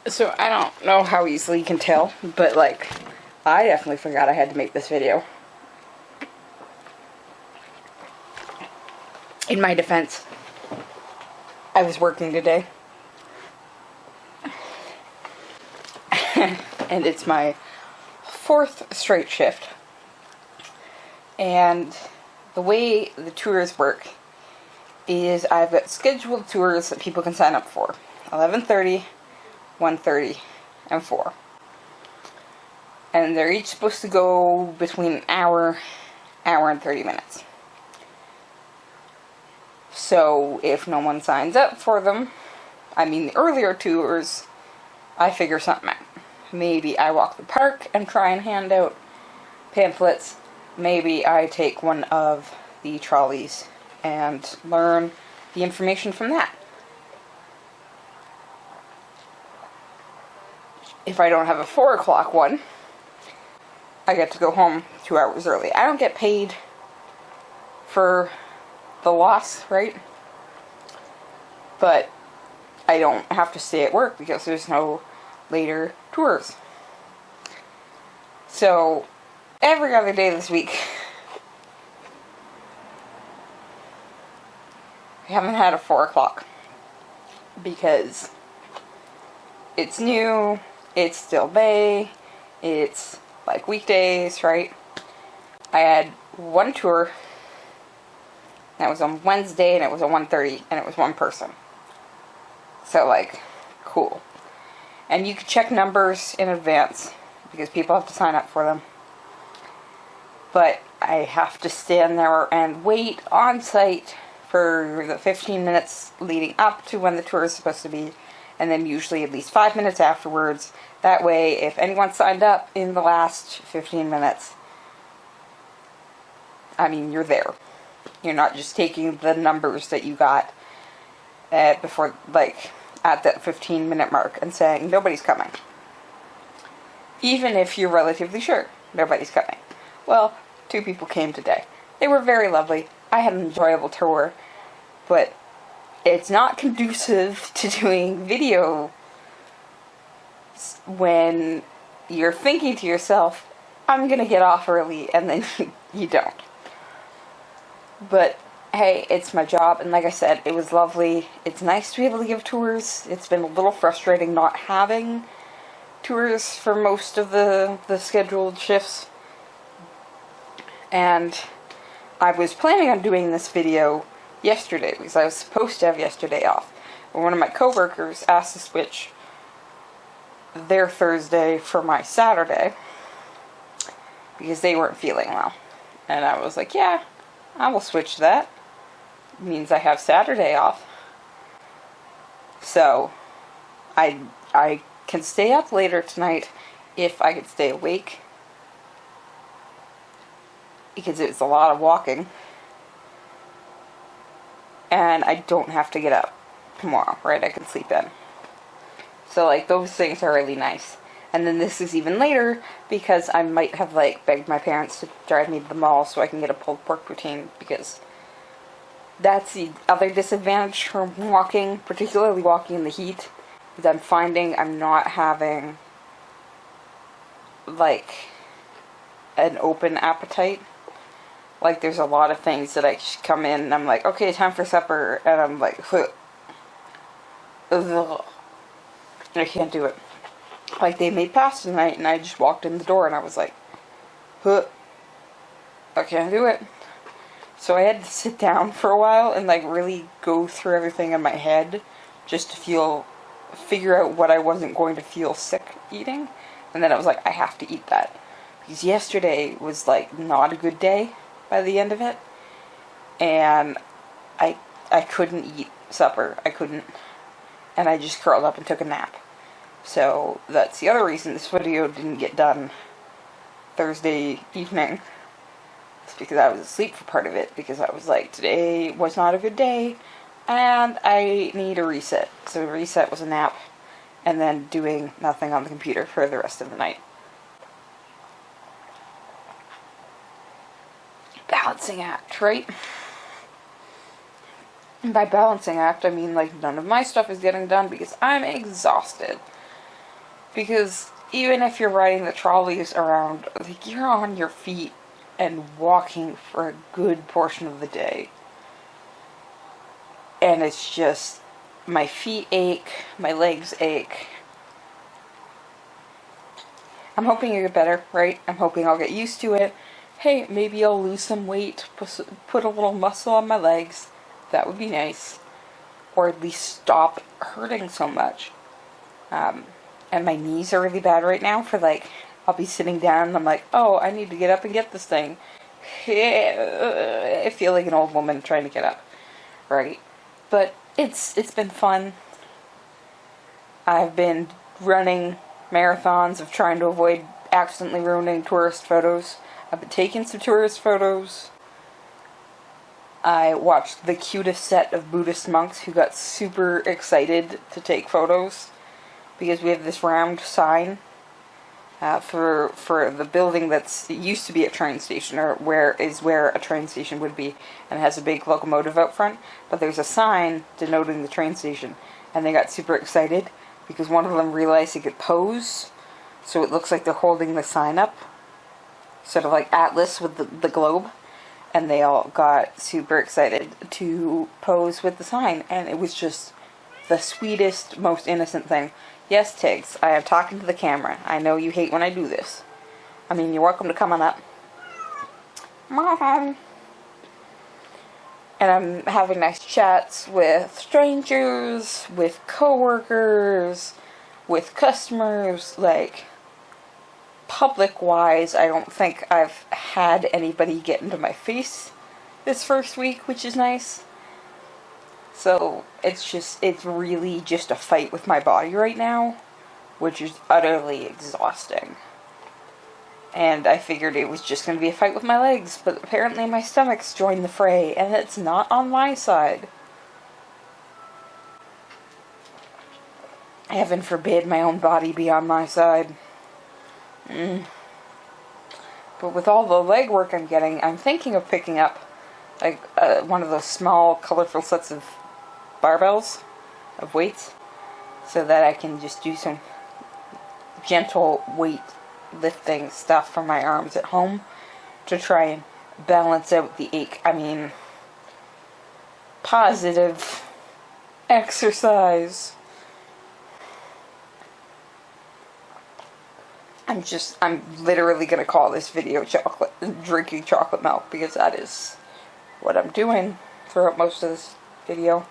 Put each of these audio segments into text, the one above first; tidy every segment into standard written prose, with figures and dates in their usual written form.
So I don't know how easily you can tell, but like, I definitely forgot I had to make this video. In my defense, I was working today. And it's my 4th straight shift. And the way the tours work is I've got scheduled tours that people can sign up for. 11:30, 1:30, and 4. And they're each supposed to go between an hour and 30 minutes. So if no one signs up for them, the earlier tours, I figure something out. Maybe I walk the park and try and hand out pamphlets. Maybe I take one of the trolleys and learn the information from that. If I don't have a 4 o'clock one, I get to go home 2 hours early. I don't get paid for the loss, right? But I don't have to stay at work because there's no later tours. So every other day this week, I haven't had a 4 o'clock because it's new, it's still May, it's like weekdays, right? I had one tour that was on Wednesday and it was at 1:30 and it was one person. So like, cool. And you can check numbers in advance because people have to sign up for them. But I have to stand there and wait on site for the 15 minutes leading up to when the tour is supposed to be, and then usually at least 5 minutes afterwards. That way, if anyone signed up in the last 15 minutes, you're there. You're not just taking the numbers that you got before, like, at that 15-minute mark and saying, nobody's coming. Even if you're relatively sure nobody's coming. Well, 2 people came today. They were very lovely. I had an enjoyable tour, but it's not conducive to doing video when you're thinking to yourself, I'm gonna get off early, and then you don't. But hey, it's my job, and like I said, it was lovely. It's nice to be able to give tours. It's been a little frustrating not having tours for most of the scheduled shifts. And I was planning on doing this video yesterday because I was supposed to have yesterday off. But one of my coworkers asked to switch their Thursday for my Saturday because they weren't feeling well. And I was like, yeah, I will switch that. It means I have Saturday off. So I can stay up later tonight if I could stay awake, because it's a lot of walking, and I don't have to get up tomorrow, right? I can sleep in. So like, those things are really nice. And then this is even later because I might have like begged my parents to drive me to the mall so I can get a pulled pork poutine, because that's the other disadvantage from walking, particularly walking in the heat, is I'm finding I'm not having like an open appetite. Like, there's a lot of things that I come in and I'm like, okay, time for supper, and I'm like, ugh. I can't do it. Like, they made pasta tonight, and I just walked in the door, and I was like, I can't do it. So I had to sit down for a while and, like, really go through everything in my head, just to figure out what I wasn't going to feel sick eating. And then I was like, I have to eat that. Because yesterday was, like, not a good day by the end of it. And I couldn't eat supper. I couldn't. And I just curled up and took a nap. So that's the other reason this video didn't get done Thursday evening. It's because I was asleep for part of it, because I was like, today was not a good day and I need a reset. So the reset was a nap and then doing nothing on the computer for the rest of the night. Balancing act, right? And by balancing act, I mean, like, none of my stuff is getting done because I'm exhausted. Because even if you're riding the trolleys around, like, you're on your feet and walking for a good portion of the day. And it's just, my feet ache, my legs ache. I'm hoping I get better, right? I'm hoping I'll get used to it. Hey, maybe I'll lose some weight, put a little muscle on my legs. That would be nice. Or at least stop hurting so much. And my knees are really bad right now for, like, I'll be sitting down and I'm like, oh, I need to get up and get this thing. I feel like an old woman trying to get up, right? But it's been fun. I've been running marathons of trying to avoid accidentally ruining tourist photos. I've been taking some tourist photos. I watched the cutest set of Buddhist monks who got super excited to take photos because we have this round sign for the building that's used to be a train station, or where a train station would be, and it has a big locomotive out front, but there's a sign denoting the train station, and they got super excited because one of them realized he could pose, so it looks like they're holding the sign up, sort of like Atlas with the globe, and they all got super excited to pose with the sign, and it was just the sweetest, most innocent thing. Yes, Tiggs, I am talking to the camera. I know you hate when I do this. I mean, you're welcome to come on up. Mom! And I'm having nice chats with strangers, with coworkers, with customers. Like, public-wise, I don't think I've had anybody get into my face this first week, which is nice. So, it's really just a fight with my body right now, which is utterly exhausting. And I figured it was just going to be a fight with my legs, but apparently my stomach's joined the fray, and it's not on my side. Heaven forbid my own body be on my side. But with all the leg work I'm getting, I'm thinking of picking up like one of those small, colorful sets of barbells, of weights, so that I can just do some gentle weight lifting stuff for my arms at home to try and balance out the ache. I mean, positive exercise. I'm literally gonna call this video drinking chocolate milk, because that is what I'm doing throughout most of this video.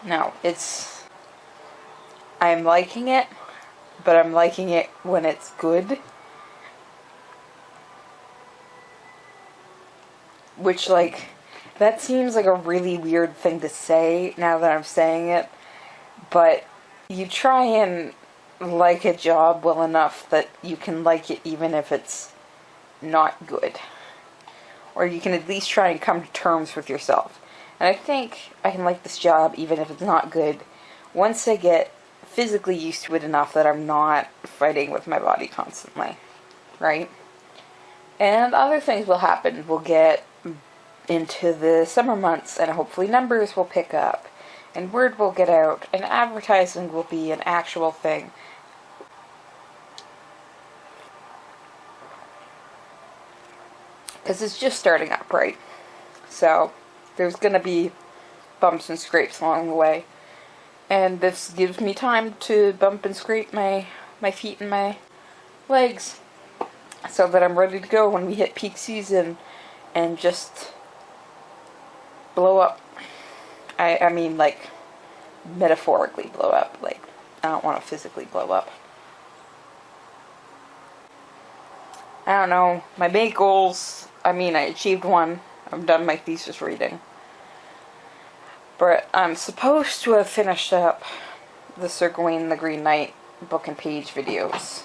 Now, I'm liking it, but I'm liking it when it's good. Which, like, that seems like a really weird thing to say now that I'm saying it, but you try and like a job well enough that you can like it even if it's not good. Or you can at least try and come to terms with yourself. And I think I can like this job even if it's not good once I get physically used to it enough that I'm not fighting with my body constantly. Right? And other things will happen. We'll get into the summer months and hopefully numbers will pick up. And word will get out. And advertising will be an actual thing. Because it's just starting up, right? So, there's going to be bumps and scrapes along the way. And this gives me time to bump and scrape my feet and my legs, so that I'm ready to go when we hit peak season and just blow up. I mean, like, metaphorically blow up. Like, I don't want to physically blow up. I don't know. My big goals, I mean, I achieved one. I've done my thesis reading. But I'm supposed to have finished up the Sir Gawain the Green Knight book and page videos.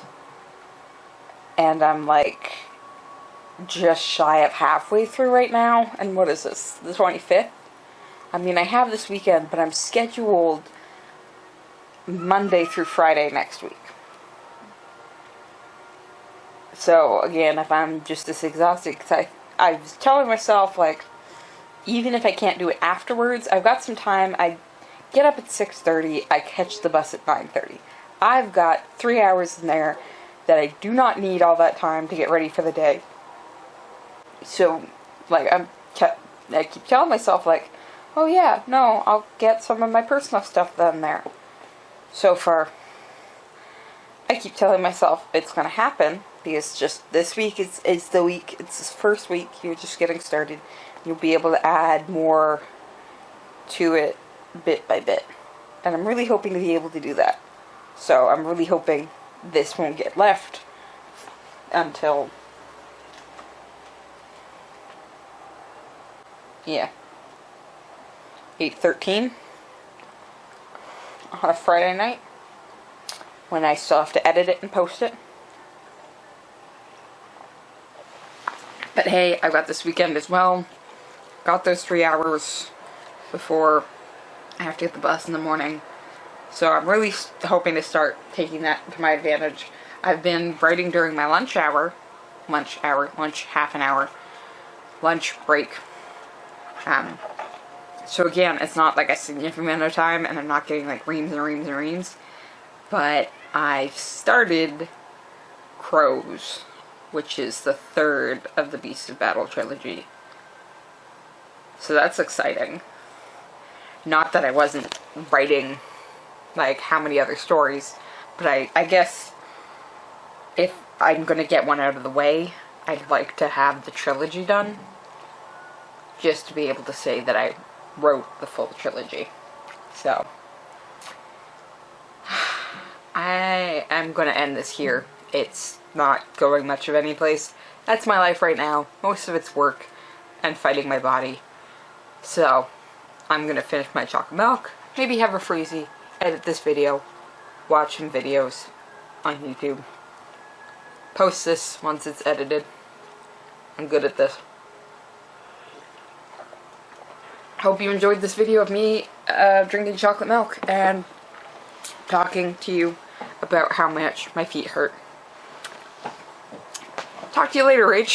And I'm like just shy of halfway through right now. And what is this? The 25th? I mean, I have this weekend, but I'm scheduled Monday through Friday next week. So, again, if I'm just this exhausted, because I was telling myself, like, even if I can't do it afterwards, I've got some time. I get up at 6:30, I catch the bus at 9:30. I've got 3 hours in there that I do not need all that time to get ready for the day. So, like, I keep telling myself, like, oh yeah, no, I'll get some of my personal stuff done there. So far, I keep telling myself it's going to happen, because just this week is the week, it's this first week, you're just getting started. You'll be able to add more to it bit by bit. And I'm really hoping to be able to do that. So I'm really hoping this won't get left until, yeah, 8:13 on a Friday night, when I still have to edit it and post it. But hey, I've got this weekend as well. Got those 3 hours before I have to get the bus in the morning. So I'm really hoping to start taking that to my advantage. I've been writing during my lunch half an hour, lunch break. So again, it's not like a significant amount of time, and I'm not getting like reams and reams and reams. But I've started Crows, which is the third of the Beast of Battle trilogy. So that's exciting. Not that I wasn't writing like how many other stories, but I guess if I'm gonna get one out of the way, I'd like to have the trilogy done, just to be able to say that I wrote the full trilogy. So I am gonna end this here. It's not going much of any place. That's my life right now. Most of it's work and fighting my body. So I'm gonna finish my chocolate milk, maybe have a freezy, edit this video, watch some videos on YouTube, post this once it's edited. I'm good at this. Hope you enjoyed this video of me drinking chocolate milk and talking to you about how much my feet hurt. Talk to you later, Rach.